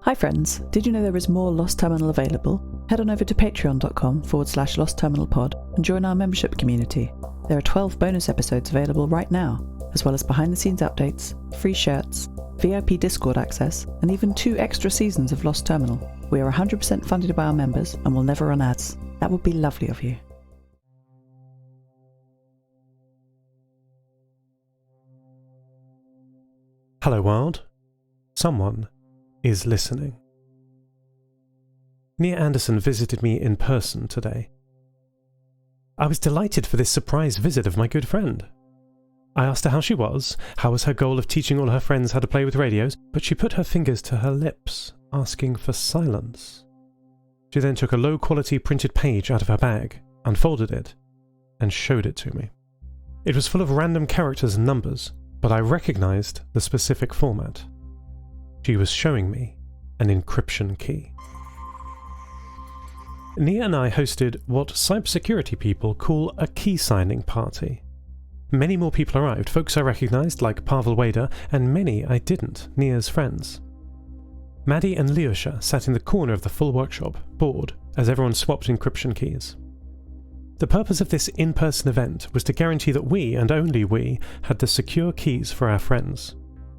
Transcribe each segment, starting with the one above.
Hi friends, did you know there is more Lost Terminal available? Head on over to patreon.com/lostterminalpod and join our membership community. There are 12 bonus episodes available right now, as well as behind the scenes updates, free shirts, VIP Discord access, and even 2 extra seasons of Lost Terminal. We are 100% funded by our members and will never run ads. That would be lovely of you. Hello world. Someone is listening. Nia Anderson visited me in person today. I was delighted for this surprise visit of my good friend. I asked her how she was, how was her goal of teaching all her friends how to play with radios, but she put her fingers to her lips, asking for silence. She then took a low-quality printed page out of her bag, unfolded it, and showed it to me. It was full of random characters and numbers, but I recognized the specific format. She was showing me an encryption key. Nia and I hosted what cybersecurity people call a key signing party. Many more people arrived, folks I recognized like Pavel Wader, and many I didn't, Nia's friends. Maddie and Lyosha sat in the corner of the full workshop, bored, as everyone swapped encryption keys. The purpose of this in-person event was to guarantee that we, and only we, had the secure keys for our friends.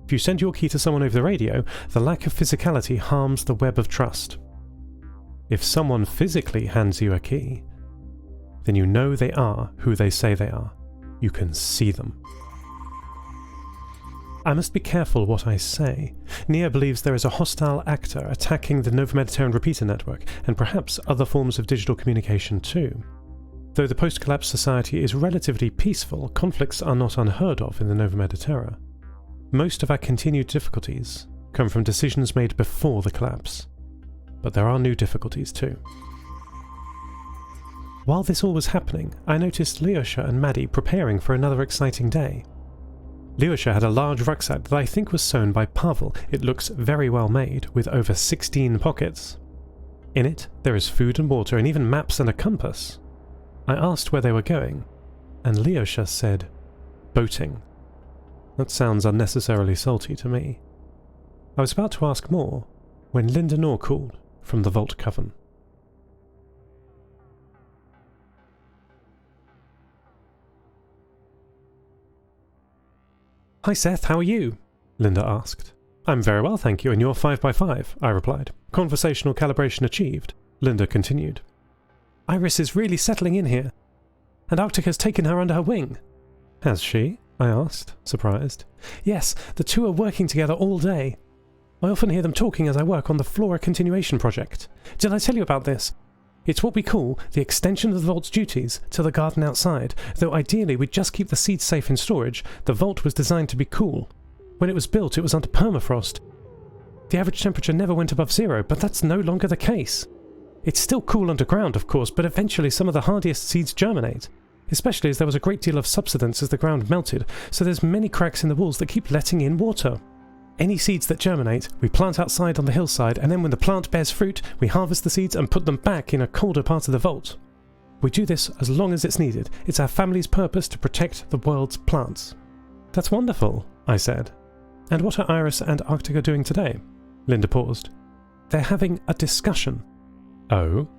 If you send your key to someone over the radio, the lack of physicality harms the web of trust. If someone physically hands you a key, then you know they are who they say they are. You can see them. I must be careful what I say. Nia believes there is a hostile actor attacking the Nova Mediterranean repeater network, and perhaps other forms of digital communication too. Though the post-collapse society is relatively peaceful, conflicts are not unheard of in the Nova Mediterranean. Most of our continued difficulties come from decisions made before the collapse. But there are new difficulties too. While this all was happening, I noticed Lyosha and Maddie preparing for another exciting day. Lyosha had a large rucksack that I think was sewn by Pavel. It looks very well made, with over 16 pockets. In it, there is food and water, and even maps and a compass. I asked where they were going, and Lyosha said, boating. That sounds unnecessarily salty to me. I was about to ask more, when Linda Knorr called from the Vault Coven. Hi Seth, how are you? Linda asked. I'm very well, thank you, and you're 5x5, I replied. Conversational calibration achieved, Linda continued. Iris is really settling in here, and Arctica's taken her under her wing. Has she? I asked, surprised. Yes, the two are working together all day. I often hear them talking as I work on the Flora Continuation project. Did I tell you about this? It's what we call the extension of the Vault's duties to the garden outside, though ideally we'd just keep the seeds safe in storage. The Vault was designed to be cool. When it was built, it was under permafrost. The average temperature never went above 0, but that's no longer the case. It's still cool underground, of course, but eventually some of the hardiest seeds germinate, especially as there was a great deal of subsidence as the ground melted, so there's many cracks in the walls that keep letting in water. Any seeds that germinate, we plant outside on the hillside, and then when the plant bears fruit, we harvest the seeds and put them back in a colder part of the vault. We do this as long as it's needed. It's our family's purpose to protect the world's plants. That's wonderful, I said. And what are Iris and Arctica doing today? Linda paused. They're having a discussion. Oh?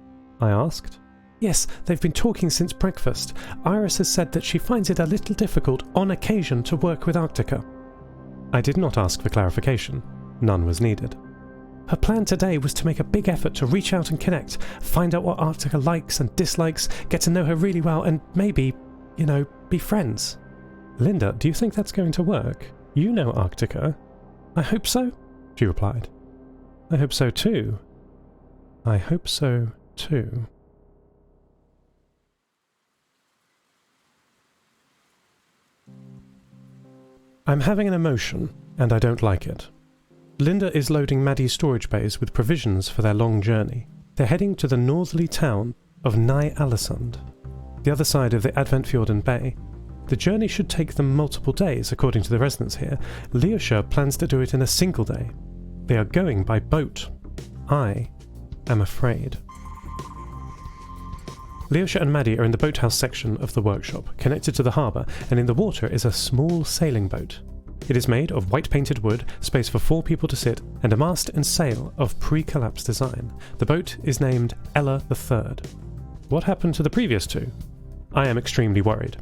I asked. Yes, they've been talking since breakfast. Iris has said that she finds it a little difficult on occasion to work with Arctica. I did not ask for clarification. None was needed. Her plan today was to make a big effort to reach out and connect, find out what Arctica likes and dislikes, get to know her really well, and maybe, be friends. Linda, do you think that's going to work? You know Arctica. I hope so, she replied. I hope so too. I hope so too. I'm having an emotion, and I don't like it. Linda is loading Maddie's storage bays with provisions for their long journey. They're heading to the northerly town of Ny-Alesund, the other side of the Adventfjorden Bay. The journey should take them multiple days, according to the residents here. Lyosha plans to do it in a single day. They are going by boat. I am afraid. Lyosha and Maddie are in the boathouse section of the workshop, connected to the harbour, and in the water is a small sailing boat. It is made of white-painted wood, space for 4 people to sit, and a mast and sail of pre-collapse design. The boat is named Ella III. What happened to the previous 2? I am extremely worried.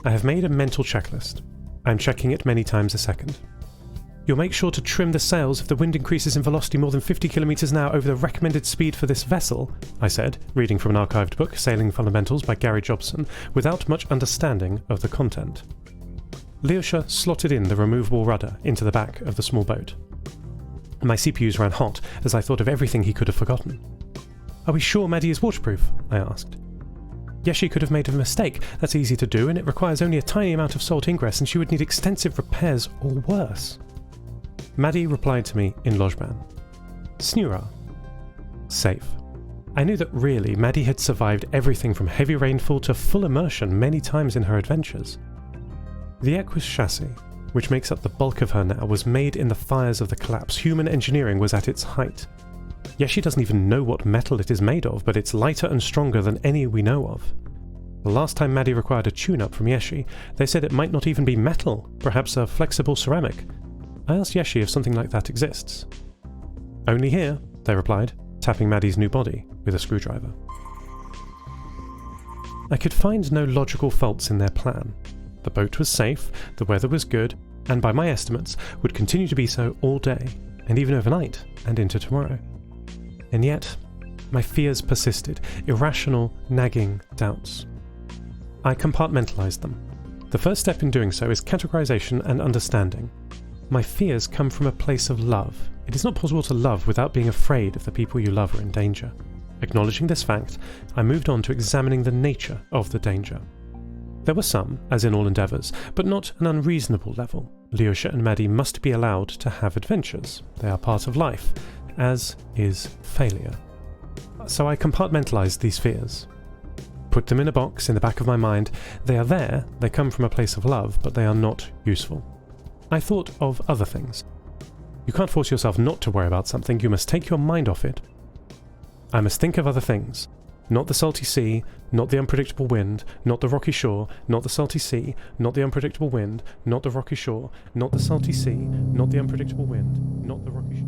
I have made a mental checklist. I am checking it many times a second. You'll make sure to trim the sails if the wind increases in velocity more than 50 kilometers an hour over the recommended speed for this vessel, I said, reading from an archived book, Sailing Fundamentals by Gary Jobson, without much understanding of the content. Leosha slotted in the removable rudder into the back of the small boat. My CPUs ran hot as I thought of everything he could have forgotten. Are we sure Maddie is waterproof? I asked. Yes, she could have made a mistake. That's easy to do, and it requires only a tiny amount of salt ingress, and she would need extensive repairs or worse. Maddie replied to me in Lojban. Snura. Safe. I knew that really Maddie had survived everything from heavy rainfall to full immersion many times in her adventures. The Equus chassis, which makes up the bulk of her now, was made in the fires of the collapse. Human engineering was at its height. Yes, she doesn't even know what metal it is made of, but it's lighter and stronger than any we know of. The last time Maddie required a tune-up from Yeshi, they said it might not even be metal, perhaps a flexible ceramic. I asked Yeshi if something like that exists. Only here, they replied, tapping Maddie's new body with a screwdriver. I could find no logical faults in their plan. The boat was safe, the weather was good, and by my estimates would continue to be so all day, and even overnight, and into tomorrow. And yet, my fears persisted, irrational, nagging doubts. I compartmentalized them. The first step in doing so is categorization and understanding. My fears come from a place of love. It is not possible to love without being afraid if the people you love are in danger. Acknowledging this fact, I moved on to examining the nature of the danger. There were some, as in all endeavours, but not an unreasonable level. Leosha and Maddie must be allowed to have adventures. They are part of life, as is failure. So I compartmentalized these fears. Put them in a box in the back of my mind. They are there, they come from a place of love, but they are not useful. I thought of other things. You can't force yourself not to worry about something, you must take your mind off it. I must think of other things. Not the salty sea, not the unpredictable wind, not the rocky shore, not the salty sea, not the unpredictable wind, not the rocky shore, not the salty sea, not the unpredictable wind, not the rocky shore.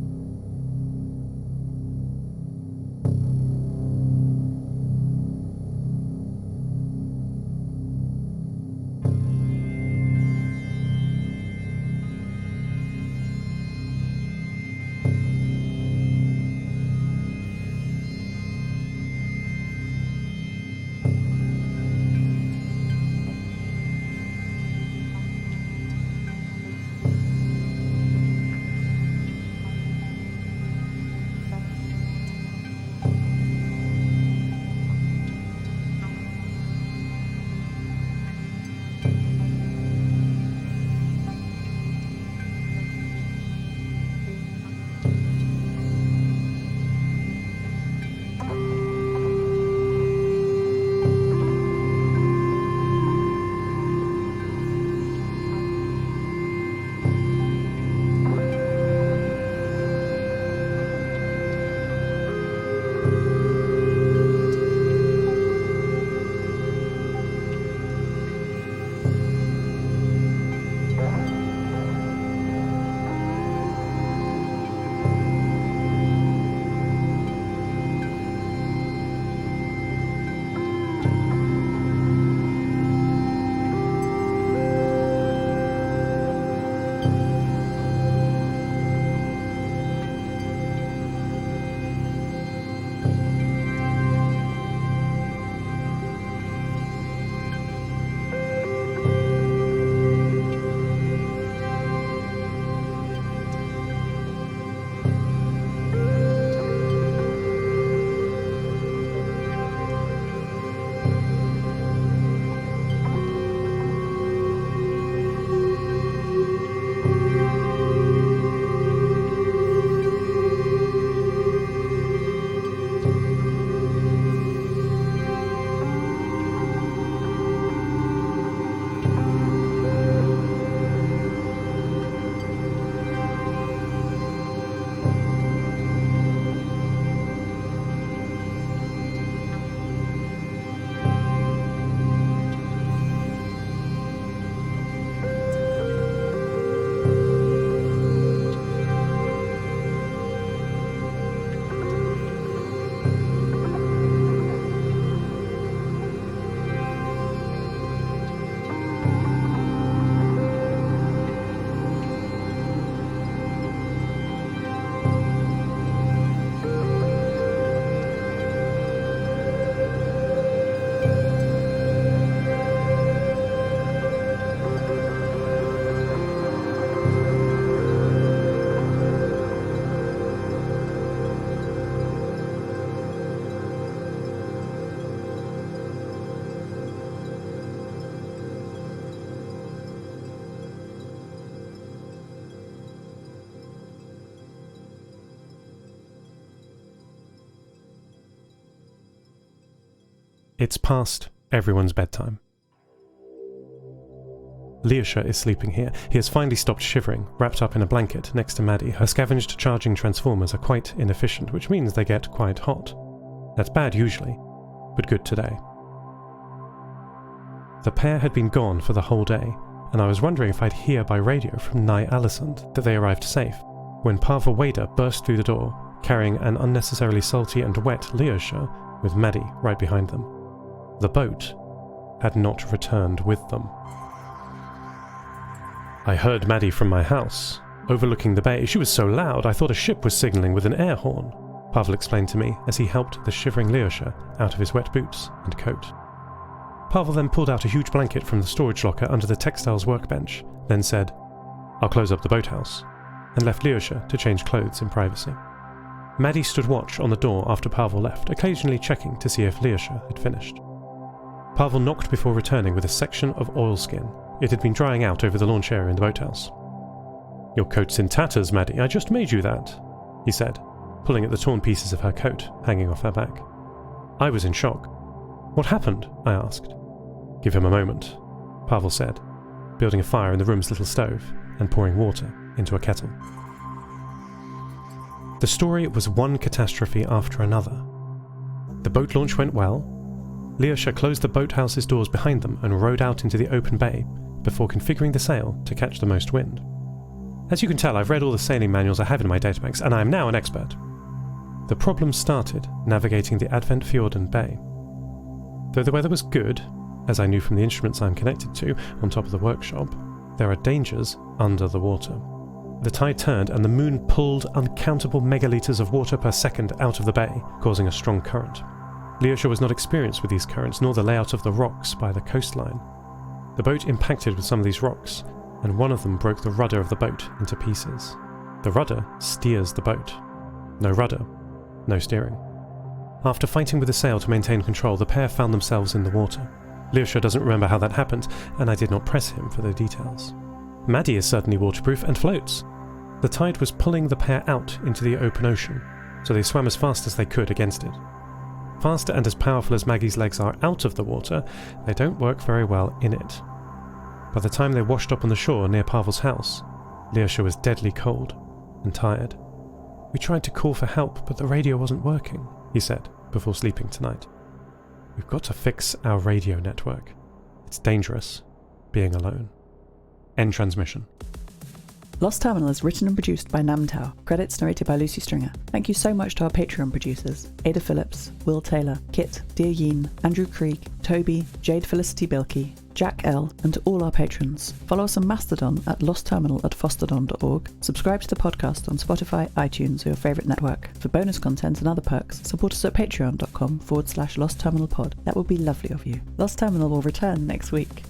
It's past everyone's bedtime. Leosha is sleeping here. He has finally stopped shivering, wrapped up in a blanket next to Maddie. Her scavenged charging transformers are quite inefficient, which means they get quite hot. That's bad usually, but good today. The pair had been gone for the whole day, and I was wondering if I'd hear by radio from Nye Alisand that they arrived safe, when Parva Wader burst through the door, carrying an unnecessarily salty and wet Leosha, with Maddie right behind them. The boat had not returned with them. I heard Maddie from my house, overlooking the bay. She was so loud I thought a ship was signalling with an air horn, Pavel explained to me as he helped the shivering Leosha out of his wet boots and coat. Pavel then pulled out a huge blanket from the storage locker under the textiles workbench, then said, "I'll close up the boathouse," and left Leosha to change clothes in privacy. Maddie stood watch on the door after Pavel left, occasionally checking to see if Leosha had finished. Pavel knocked before returning with a section of oilskin. It had been drying out over the launch area in the boathouse. "Your coat's in tatters, Maddie. I just made you that," he said, pulling at the torn pieces of her coat hanging off her back. I was in shock. "What happened?" I asked. "Give him a moment," Pavel said, building a fire in the room's little stove and pouring water into a kettle. The story was one catastrophe after another. The boat launch went well. Leosha closed the boathouse's doors behind them and rowed out into the open bay before configuring the sail to catch the most wind. As you can tell, I've read all the sailing manuals I have in my databanks, and I am now an expert. The problem started navigating the Advent Fjorden Bay. Though the weather was good, as I knew from the instruments I'm connected to on top of the workshop, there are dangers under the water. The tide turned and the moon pulled uncountable megalitres of water per second out of the bay, causing a strong current. Leosha was not experienced with these currents, nor the layout of the rocks by the coastline. The boat impacted with some of these rocks, and one of them broke the rudder of the boat into pieces. The rudder steers the boat. No rudder, no steering. After fighting with the sail to maintain control, the pair found themselves in the water. Leosha doesn't remember how that happened, and I did not press him for the details. Maddie is certainly waterproof and floats. The tide was pulling the pair out into the open ocean, so they swam as fast as they could against it. Faster and as powerful as Maggie's legs are out of the water, they don't work very well in it. By the time they washed up on the shore near Pavel's house, Leosha was deadly cold and tired. "We tried to call for help, but the radio wasn't working," he said before sleeping tonight. "We've got to fix our radio network. It's dangerous being alone." End transmission. Lost Terminal is written and produced by Namtao. Credits narrated by Lucy Stringer. Thank you so much to our Patreon producers: Ada Phillips, Wil Taylor, Kit, deeryeen, Andrew Krieg, Toby, Jade, Felicity, Bilkey, Jack L, and to all our patrons. Follow us on Mastodon at lostterminal@fostodon.org. Subscribe to the podcast on Spotify, iTunes, or your favourite network. For bonus content and other perks, support us at patreon.com/lostterminalpod. That would be lovely of you. Lost Terminal will return next week.